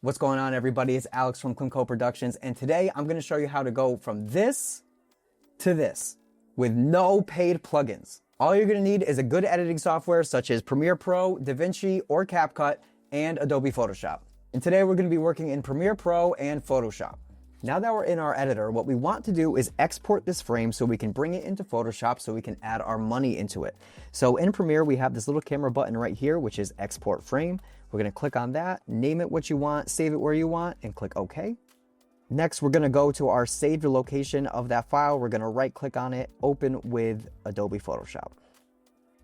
What's going on, everybody? It's Alex from Klimco Productions, and today I'm going to show you how to go from this to this with no paid plugins. All you're going to need is a good editing software such as Premiere Pro, DaVinci, or CapCut, and Adobe Photoshop. And today we're going to be working in Premiere Pro and Photoshop. Now that we're in our editor, what we want to do is export this frame so we can bring it into Photoshop so we can add our money into it. So in Premiere, we have this little camera button right here, which is Export Frame. We're going to click on that, name it what you want, save it where you want, and click OK. Next, we're going to go to our saved location of that file. We're going to right click on it, open with Adobe Photoshop.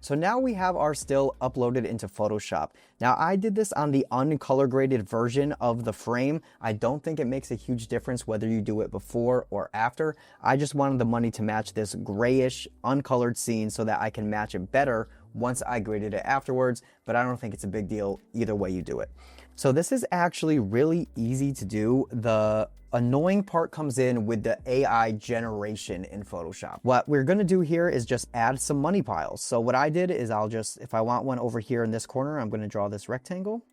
So now we have our still uploaded into Photoshop. Now I did this on the uncolor graded version of the frame. I don't think it makes a huge difference whether you do it before or after. I just wanted the money to match this grayish uncolored scene so that I can match it better once I graded it afterwards, but I don't think it's a big deal either way you do it. So this is actually really easy to do. The annoying part comes in with the AI generation in Photoshop. What we're gonna do here is just add some money piles. So what I did is if I want one over here in this corner, I'm gonna draw this rectangle,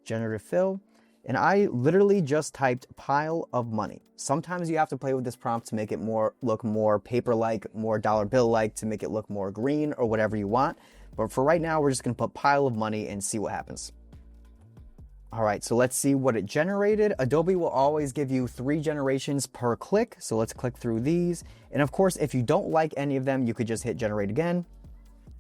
generative fill, and I literally just typed pile of money. Sometimes you have to play with this prompt to make it look more paper-like, more dollar bill-like, to make it look more green or whatever you want. But for right now, we're just gonna put pile of money and see what happens. All right, so let's see what it generated. Adobe will always give you 3 generations per click. So let's click through these. And of course, if you don't like any of them, you could just hit generate again.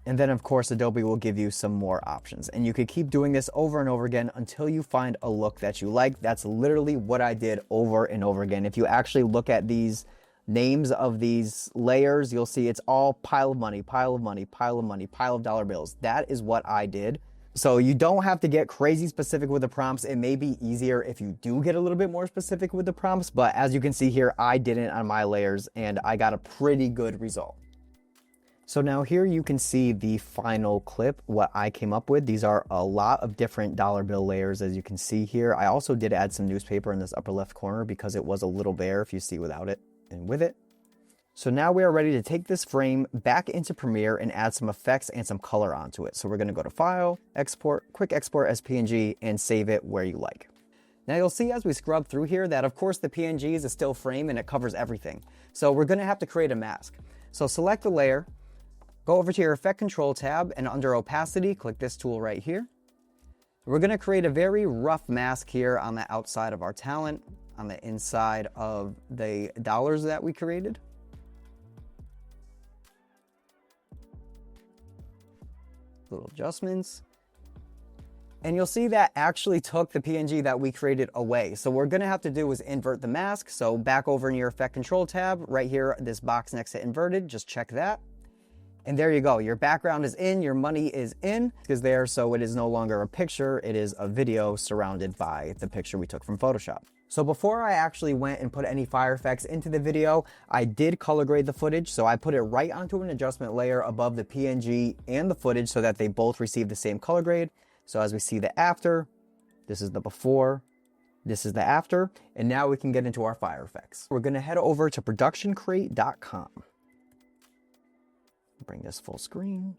And then of course, Adobe will give you some more options. And you could keep doing this over and over again until you find a look that you like. That's literally what I did over and over again. If you actually look at these names of these layers, you'll see it's all pile of money, pile of money, pile of money, pile of dollar bills. That is what I did. So you don't have to get crazy specific with the prompts. It may be easier if you do get a little bit more specific with the prompts, but as you can see here, I didn't on my layers and I got a pretty good result. So now here you can see the final clip, what I came up with. These are a lot of different dollar bill layers, as you can see here. I also did add some newspaper in this upper left corner because it was a little bare if you see without it and with it. So now we are ready to take this frame back into Premiere and add some effects and some color onto it. So we're going to go to File, Export, Quick Export as PNG, and save it where you like. Now you'll see as we scrub through here that of course the PNG is a still frame and it covers everything. So we're going to have to create a mask. So select the layer, go over to your Effect Control tab, and under Opacity, click this tool right here. We're going to create a very rough mask here on the outside of our talent, on the inside of the dollars that we created. Little adjustments, and you'll see that actually took the PNG that we created away. So what we're gonna have to do is invert the mask. So back over in your Effect Control tab, right here, this box next to inverted, just check that. And there you go, your background is in, your money is in, is there, so it is no longer a picture, it is a video surrounded by the picture we took from Photoshop. So before I actually went and put any fire effects into the video, I did color grade the footage. So I put it right onto an adjustment layer above the PNG and the footage so that they both receive the same color grade. So as we see the after, this is the before, this is the after, and now we can get into our fire effects. We're gonna head over to productioncrate.com. Bring this full screen.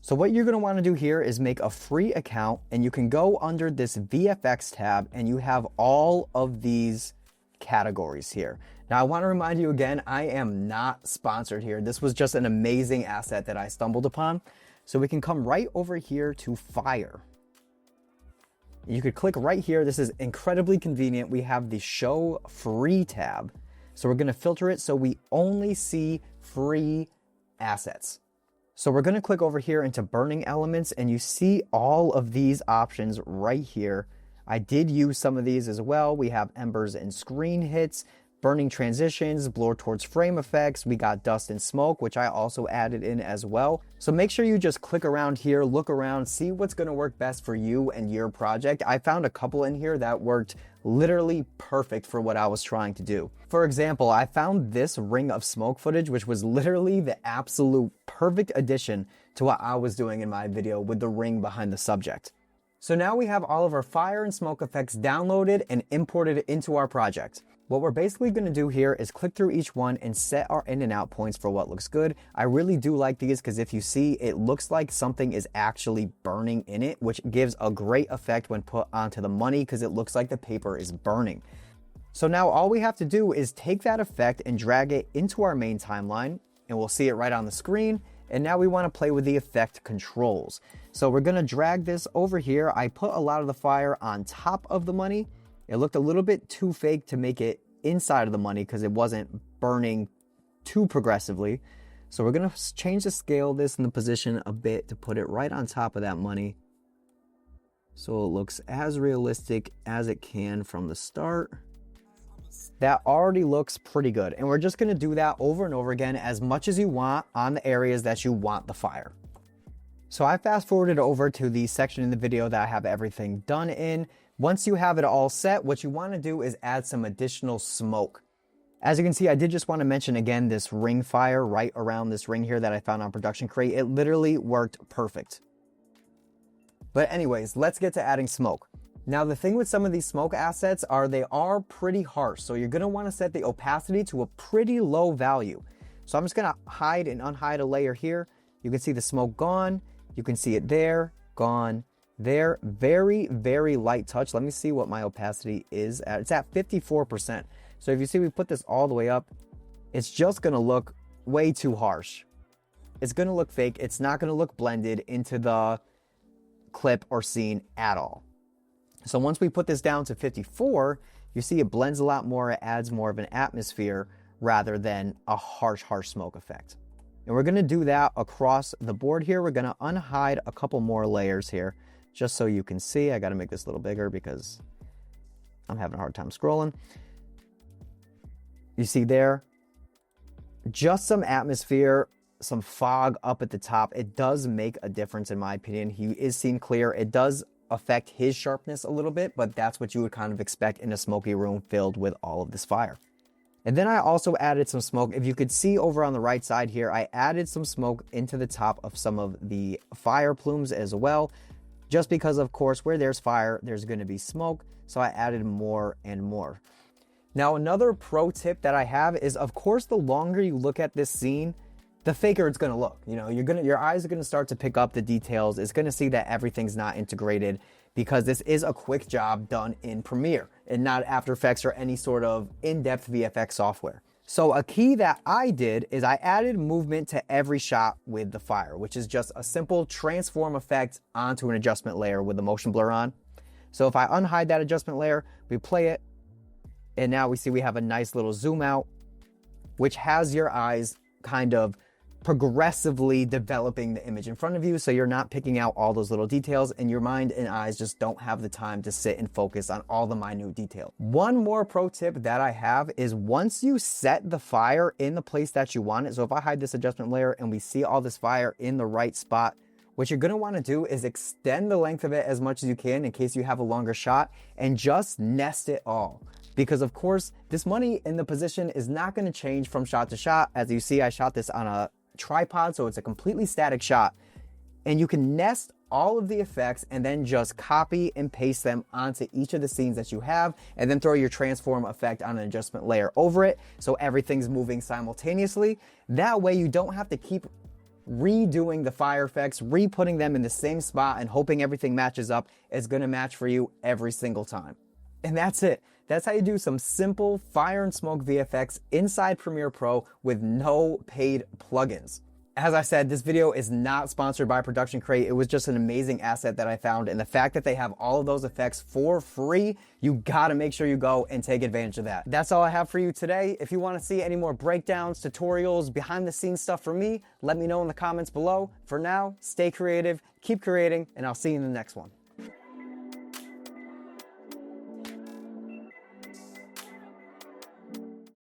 So what you're going to want to do here is make a free account, and you can go under this VFX tab and you have all of these categories here. Now I want to remind you again, I am not sponsored here. This was just an amazing asset that I stumbled upon. So we can come right over here to Fire. You could click right here. This is incredibly convenient. We have the Show Free tab. So we're going to filter it so we only see free assets. So we're going to click over here into burning elements, and you see all of these options right here. I did use some of these as well. We have embers and screen hits, burning transitions, blur towards frame effects. We got dust and smoke, which I also added in as well. So make sure you just click around here, look around, see what's going to work best for you and your project. I found a couple in here that worked literally perfect for what I was trying to do. For example, I found this ring of smoke footage, which was literally the absolute perfect addition to what I was doing in my video with the ring behind the subject. So now we have all of our fire and smoke effects downloaded and imported into our project. What we're basically going to do here is click through each one and set our in and out points for what looks good. I really do like these because if you see, it looks like something is actually burning in it, which gives a great effect when put onto the money because it looks like the paper is burning. So now all we have to do is take that effect and drag it into our main timeline, and we'll see it right on the screen. And now we want to play with the effect controls. So we're going to drag this over here. I put a lot of the fire on top of the money. It looked a little bit too fake to make it inside of the money because it wasn't burning too progressively. So we're going to change the scale of this in the position a bit to put it right on top of that money, so it looks as realistic as it can from the start. That already looks pretty good. And we're just going to do that over and over again as much as you want on the areas that you want the fire. So I fast forwarded over to the section in the video that I have everything done in. Once you have it all set, what you want to do is add some additional smoke. As you can see, I did just want to mention again this ring fire right around this ring here that I found on Production Crate. It literally worked perfect. But anyways, let's get to adding smoke. Now the thing with some of these smoke assets are they are pretty harsh. So you're going to want to set the opacity to a pretty low value. So I'm just going to hide and unhide a layer here. You can see the smoke gone. You can see it there, gone, there. Very, very light touch. Let me see what my opacity is at. It's at 54%. So if you see we put this all the way up, it's just going to look way too harsh. It's going to look fake. It's not going to look blended into the clip or scene at all. So once we put this down to 54, you see it blends a lot more. It adds more of an atmosphere rather than a harsh smoke effect. And we're going to do that across the board here. We're going to unhide a couple more layers here just so you can see. I got to make this a little bigger because I'm having a hard time scrolling. You see there, just some atmosphere, some fog up at the top. It does make a difference in my opinion. He is seen clear. It does affect his sharpness a little bit, but that's what you would kind of expect in a smoky room filled with all of this fire. And then I also added some smoke. If you could see over on the right side here, I added some smoke into the top of some of the fire plumes as well, just because of course where there's fire, there's going to be smoke. So I added more and more. Now another pro tip that I have is, of course, the longer you look at this scene, the faker it's going to look. You know, your eyes are going to start to pick up the details. It's going to see that everything's not integrated because this is a quick job done in Premiere and not After Effects or any sort of in-depth VFX software. So a key that I did is I added movement to every shot with the fire, which is just a simple transform effect onto an adjustment layer with the motion blur on. So if I unhide that adjustment layer, we play it, and now we see we have a nice little zoom out, which has your eyes kind of progressively developing the image in front of you, so you're not picking out all those little details, and your mind and eyes just don't have the time to sit and focus on all the minute detail. One more pro tip that I have is once you set the fire in the place that you want it, so if I hide this adjustment layer and we see all this fire in the right spot, what you're going to want to do is extend the length of it as much as you can in case you have a longer shot, and just nest it all. Because of course, this money in the position is not going to change from shot to shot. As you see, I shot this on a tripod, so it's a completely static shot. And you can nest all of the effects and then just copy and paste them onto each of the scenes that you have, and then throw your transform effect on an adjustment layer over it so everything's moving simultaneously. That way you don't have to keep redoing the fire effects, re-putting them in the same spot and hoping everything matches up. It's going to match for you every single time. And that's it. That's how you do some simple fire and smoke VFX inside Premiere Pro with no paid plugins. As I said, this video is not sponsored by Production Crate. It was just an amazing asset that I found, and the fact that they have all of those effects for free, you gotta make sure you go and take advantage of that. That's all I have for you today. If you want to see any more breakdowns, tutorials, behind the scenes stuff from me, let me know in the comments below. For now, stay creative, keep creating, and I'll see you in the next one.